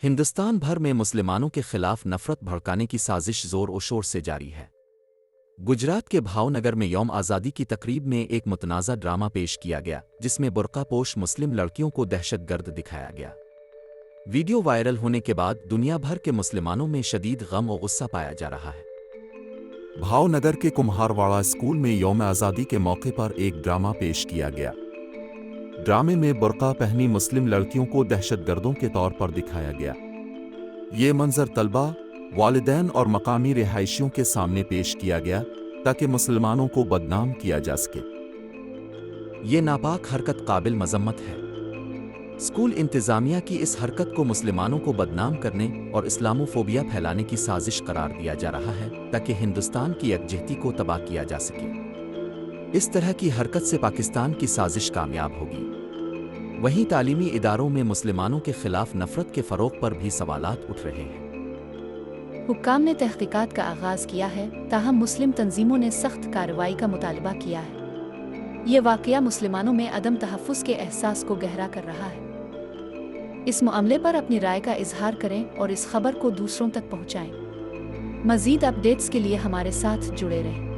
हिंदुस्तान भर में मुसलमानों के खिलाफ नफरत भड़काने की साजिश जोर और शोर से जारी है। गुजरात के भावनगर में यौम आज़ादी की तकरीब में एक मुतनाज़ा ड्रामा पेश किया गया, जिसमें बुर्कापोश मुस्लिम लड़कियों को दहशतगर्द दिखाया गया। वीडियो वायरल होने के बाद दुनिया भर के मुसलमानों में शदीद गम और गुस्सा पाया जा रहा है। भावनगर के कुम्हारवाड़ा स्कूल में यौम आज़ादी के मौके पर एक ड्रामा पेश किया गया। ड्रामे में बुर्का पहनी मुस्लिम लड़कियों को दहशतगर्दों के तौर पर दिखाया गया। ये मंजर तलबा, वालिदैन और मकामी रिहायशियों के सामने पेश किया गया ताकि मुसलमानों को बदनाम किया जा सके। ये नापाक हरकत काबिल मजम्मत है। स्कूल इंतज़ामिया की इस हरकत को मुसलमानों को बदनाम करने और इस्लामोफोबिया फैलाने की साजिश करार दिया जा रहा है ताकि हिंदुस्तान की यकजहती को तबाह किया जा सके। इस तरह की हरकत से पाकिस्तान की साजिश कामयाब होगी। वहीं तालीमी इदारों में मुसलमानों के खिलाफ नफरत के फ़रोग़ पर भी सवालात उठ रहे हैं। हुक्काम ने तहक़ीक़ात का आगाज़ किया है, ताहम मुस्लिम तंजीमों ने सख्त कार्रवाई का मुतालबा किया है। ये वाक़या मुसलमानों में अदम तहफ़्फ़ुज़ के एहसास को गहरा कर रहा है। इस मामले पर अपनी राय का इजहार करें और इस खबर को दूसरों तक पहुँचाएँ। मज़ीद अपडेट्स के लिए हमारे साथ जुड़े रहें।